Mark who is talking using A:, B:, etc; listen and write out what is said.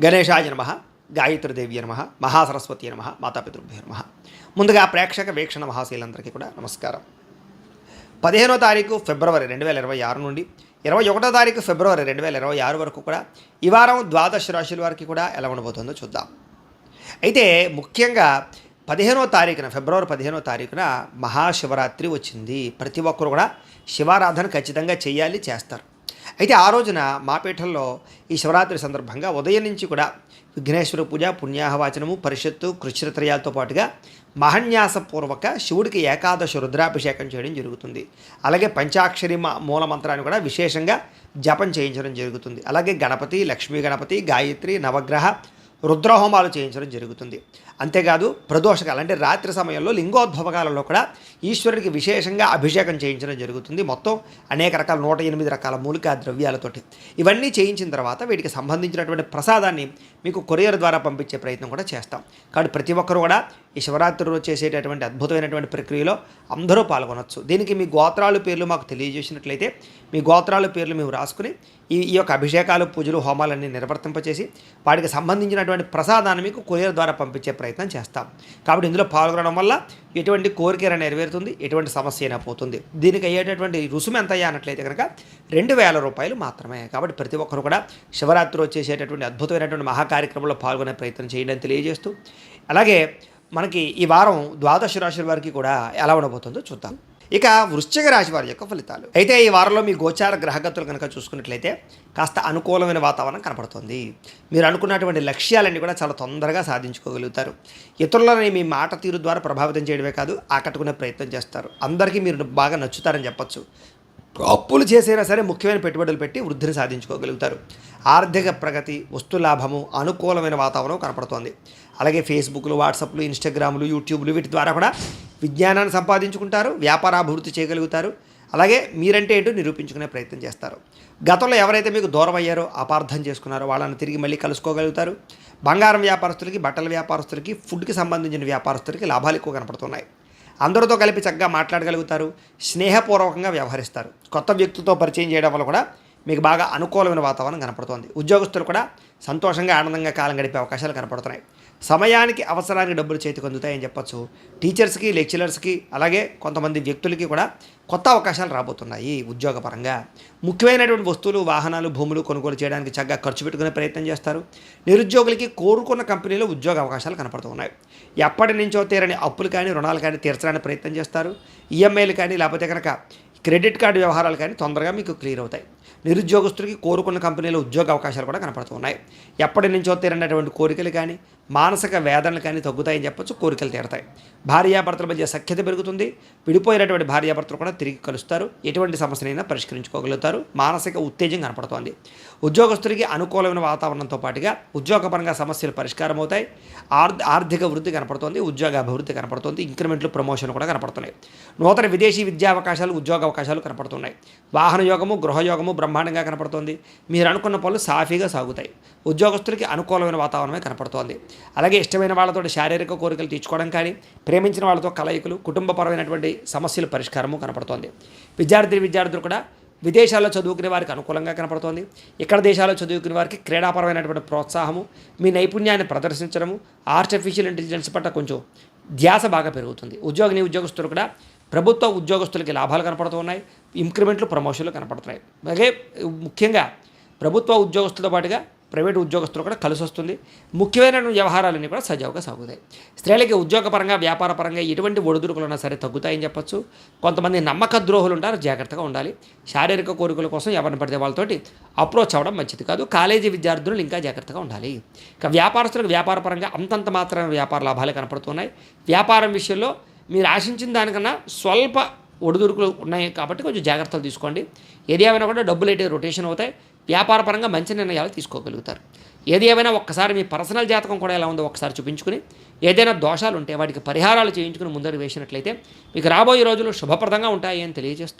A: గణేశాయ నమః, గాయత్రీదేవి నమః, మహాసరస్వతి నమః, మాతాపితృభ్యో నమః. ముందుగా ప్రేక్షక వీక్షణ మహాశీలందరికీ కూడా నమస్కారం. 15వ తారీఖు ఫిబ్రవరి 2026 నుండి 21వ తారీఖు ఫిబ్రవరి 2026 వరకు కూడా ఈ వారం ద్వాదశ రాశుల వారికి కూడా ఎలా ఉండబోతుందో చూద్దాం. అయితే ముఖ్యంగా 15వ తారీఖున ఫిబ్రవరి 15వ తారీఖున మహాశివరాత్రి వచ్చింది. ప్రతి ఒక్కరు కూడా శివారాధన ఖచ్చితంగా చేయాలి, చేస్తారు. అయితే ఆ రోజున మా పీఠంలో ఈ శివరాత్రి సందర్భంగా ఉదయం నుంచి కూడా విఘ్నేశ్వర పూజ, పుణ్యాహవాచనము, పరిషత్తు, కృష్ణత్రయాలతో పాటుగా మహన్యాసపూర్వక శివుడికి ఏకాదశ రుద్రాభిషేకం చేయడం జరుగుతుంది. అలాగే పంచాక్షరి మూల మంత్రాన్ని కూడా విశేషంగా జపం చేయించడం జరుగుతుంది. అలాగే గణపతి, లక్ష్మీ గణపతి, గాయత్రి, నవగ్రహ రుద్రహోమాలు చేయించడం జరుగుతుంది. అంతేకాదు ప్రదోషకాలు అంటే రాత్రి సమయంలో లింగోద్భవకాలలో కూడా ఈశ్వరుడికి విశేషంగా అభిషేకం చేయించడం జరుగుతుంది. మొత్తం అనేక రకాల 108 రకాల మూలికా ద్రవ్యాలతోటి ఇవన్నీ చేయించిన తర్వాత వీటికి సంబంధించినటువంటి ప్రసాదాన్ని మీకు కొరియర్ ద్వారా పంపించే ప్రయత్నం కూడా చేస్తాం. కాబట్టి ప్రతి ఒక్కరు కూడా ఈ శివరాత్రి రోజు చేసేటటువంటి అద్భుతమైనటువంటి ప్రక్రియలో అందరూ పాల్గొనవచ్చు. దీనికి మీ గోత్రాల పేర్లు మాకు తెలియజేసినట్లయితే మీ గోత్రాల పేర్లు మేము రాసుకుని ఈ యొక్క అభిషేకాలు, పూజలు, హోమాలన్నీ నిర్వర్తింపచేసి వాటికి సంబంధించినటువంటి ప్రసాదాన్ని మీకు కొరియర్ ద్వారా పంపించే ప్రయత్నం చేస్తాం. కాబట్టి ఇందులో పాల్గొనడం వల్ల ఎటువంటి కోరిక నెరవేరుతుంది, ఎటువంటి సమస్య అయినా పోతుంది. దీనికి అయ్యేటటువంటి రుసుము ఎంత అయ్యా అన్నట్లయితే కనుక 2000 రూపాయలు మాత్రమే. కాబట్టి ప్రతి ఒక్కరు కూడా శివరాత్రి వచ్చేసేటటువంటి అద్భుతమైనటువంటి మహాకార్యక్రమంలో పాల్గొనే ప్రయత్నం చేయడం తెలియజేస్తూ, అలాగే మనకి ఈ వారం ద్వాదశ రాశుల వారికి కూడా ఎలా ఉండబోతుందో చూద్దాం. ఇక వృశ్చిక రాశి వారి యొక్క ఫలితాలు. అయితే ఈ వారంలో మీ గోచార గ్రహగతులు కనుక చూసుకున్నట్లయితే కాస్త అనుకూలమైన వాతావరణం కనపడుతుంది. మీరు అనుకున్నటువంటి లక్ష్యాలన్నీ కూడా చాలా తొందరగా సాధించుకోగలుగుతారు. ఇతరులని మీ మాట తీరు ద్వారా ప్రభావితం చేయడమే కాదు, ఆకట్టుకునే ప్రయత్నం చేస్తారు. అందరికీ మీరు బాగా నచ్చుతారని చెప్పచ్చు. అప్పులు చేసైనా సరే ముఖ్యమైన పెట్టుబడులు పెట్టి వృద్ధిని సాధించుకోగలుగుతారు. ఆర్థిక ప్రగతి, వస్తులాభము, అనుకూలమైన వాతావరణం కనపడుతోంది. అలాగే ఫేస్బుక్లు, వాట్సాప్లు, ఇన్స్టాగ్రామ్లు, యూట్యూబ్లు వీటి ద్వారా కూడా విజ్ఞానాన్ని సంపాదించుకుంటారు, వ్యాపారాభివృద్ధి చేయగలుగుతారు. అలాగే మీరంటే ఏంటో నిరూపించుకునే ప్రయత్నం చేస్తారు. గతంలో ఎవరైతే మీకు దూరం అయ్యారో, అపార్థం చేసుకున్నారో వాళ్ళని తిరిగి మళ్ళీ కలుసుకోగలుగుతారు. బంగారం వ్యాపారస్తులకి, బట్టల వ్యాపారస్తులకి, ఫుడ్కి సంబంధించిన వ్యాపారస్తులకి లాభాలు ఎక్కువ కనపడుతున్నాయి. అందరితో కలిపి చక్కగా మాట్లాడగలుగుతారు, స్నేహపూర్వకంగా వ్యవహరిస్తారు. కొత్త వ్యక్తులతో పరిచయం చేయడం వల్ల కూడా మీకు బాగా అనుకూలమైన వాతావరణం కనపడుతోంది. ఉద్యోగస్తులు కూడా సంతోషంగా, ఆనందంగా కాలం గడిపే అవకాశాలు కనపడుతున్నాయి. సమయానికి, అవసరానికి డబ్బులు చేతికి అందుతాయని చెప్పచ్చు. టీచర్స్కి, లెక్చరర్స్కి, అలాగే కొంతమంది వ్యక్తులకి కూడా కొత్త అవకాశాలు రాబోతున్నాయి. ఉద్యోగపరంగా ముఖ్యమైనటువంటి వస్తువులు, వాహనాలు, భూములు కొనుగోలు చేయడానికి చక్కగా ఖర్చు పెట్టుకునే ప్రయత్నం చేస్తారు. నిరుద్యోగులకి కోరుకున్న కంపెనీలో ఉద్యోగ అవకాశాలు కనపడుతున్నాయి. ఎప్పటి నుంచో తీరని అప్పులు కానీ, రుణాలు కానీ తీర్చడానికి ప్రయత్నం చేస్తారు. ఈఎంఐలు కానీ, లేకపోతే కనుక క్రెడిట్ కార్డు వ్యవహారాలు కానీ తొందరగా మీకు క్లియర్ అవుతాయి. నిరుద్యోగస్తులకి కోరుకున్న కంపెనీలో ఉద్యోగ అవకాశాలు కూడా కనపడుతున్నాయి. ఎప్పటి నుంచో తీరనటువంటి కోరికలు కానీ, మానసిక వేదనలు కానీ తగ్గుతాయని చెప్పచ్చు. కోరికలు తీరతాయి. భార్యాభర్తల మధ్య సఖ్యత పెరుగుతుంది. విడిపోయినటువంటి భార్యాభర్తలు కూడా తిరిగి కలుస్తారు. ఎటువంటి సమస్యనైనా పరిష్కరించుకోగలుగుతారు. మానసిక ఉత్తేజం కనపడుతోంది. ఉద్యోగస్తులకి అనుకూలమైన వాతావరణంతో పాటుగా ఉద్యోగపరంగా సమస్యలు పరిష్కారం అవుతాయి. ఆర్థిక వృద్ధి కనపడుతోంది. ఉద్యోగ అభివృద్ధి కనపడుతోంది. ఇంక్రిమెంట్లు, ప్రమోషన్ కూడా కనపడుతున్నాయి. నూతన విదేశీ విద్యా అవకాశాలు, ఉద్యోగ అవకాశాలు కనపడుతున్నాయి. వాహన యోగము, గృహయోగము బ్రహ్మాండంగా కనపడుతోంది. మీరు అనుకున్న పనులు సాఫీగా సాగుతాయి. ఉద్యోగస్తులకి అనుకూలమైన వాతావరణమే కనపడుతోంది. అలాగే ఇష్టమైన వాళ్ళతో శారీరక కోరికలు తీర్చుకోవడం కానీ, ప్రేమించిన వాళ్ళతో కలయికలు, కుటుంబపరమైనటువంటి సమస్యల పరిష్కారము కనపడుతోంది. విద్యార్థులు కూడా విదేశాల్లో చదువుకునే వారికి అనుకూలంగా కనపడుతోంది. ఇక్కడ దేశాల్లో చదువుకునే వారికి క్రీడాపరమైనటువంటి ప్రోత్సాహము, మీ నైపుణ్యాన్ని ప్రదర్శించడము, ఆర్టిఫిషియల్ ఇంటెలిజెన్స్ పట్ల కొంచెం ధ్యాస బాగా పెరుగుతుంది. ఉద్యోగస్తులు కూడా ప్రభుత్వ ఉద్యోగస్తులకి లాభాలు కనపడుతున్నాయి. ఇంక్రిమెంట్లు, ప్రమోషన్లు కనపడుతున్నాయి. అలాగే ముఖ్యంగా ప్రభుత్వ ఉద్యోగస్తులతో పాటుగా ప్రైవేటు ఉద్యోగస్తులు కూడా కలిసి వస్తుంది. ముఖ్యమైన వ్యవహారాలన్నీ కూడా సజావుగా సాగుతాయి. స్త్రీలకి ఉద్యోగపరంగా, వ్యాపారపరంగా ఎటువంటి ఒడిదుడుకులు ఉన్నా సరే తగ్గుతాయని చెప్పచ్చు. కొంతమంది నమ్మక ద్రోహులు ఉంటారు, జాగ్రత్తగా ఉండాలి. శారీరక కోరికల కోసం ఎవరిని పడితే వాళ్ళతోటి అప్రోచ్ అవ్వడం మంచిది కాదు. కాలేజీ విద్యార్థులు ఇంకా జాగ్రత్తగా ఉండాలి. ఇక వ్యాపారస్తులకు వ్యాపారపరంగా అంతంత మాత్రమే వ్యాపార లాభాలు కనపడుతున్నాయి. వ్యాపారం విషయంలో మీరు ఆశించిన దానికన్నా స్వల్ప ఒడిదుడుకులు ఉన్నాయి కాబట్టి కొంచెం జాగ్రత్తలు తీసుకోండి. ఏది ఏమైనా కూడా డబ్బులు అయితే రొటేషన్ అవుతాయి. వ్యాపారపరంగా మంచి నిర్ణయాలు తీసుకోగలుగుతారు. ఏది ఏమైనా ఒక్కసారి మీ పర్సనల్ జాతకం కూడా ఎలా ఉందో ఒకసారి చూపించుకుని, ఏదైనా దోషాలు ఉంటే వాటికి పరిహారాలు చేయించుకుని ముందరకు వేసినట్లయితే మీకు రాబోయే రోజులు శుభప్రదంగా ఉంటాయి అని తెలియజేస్తూ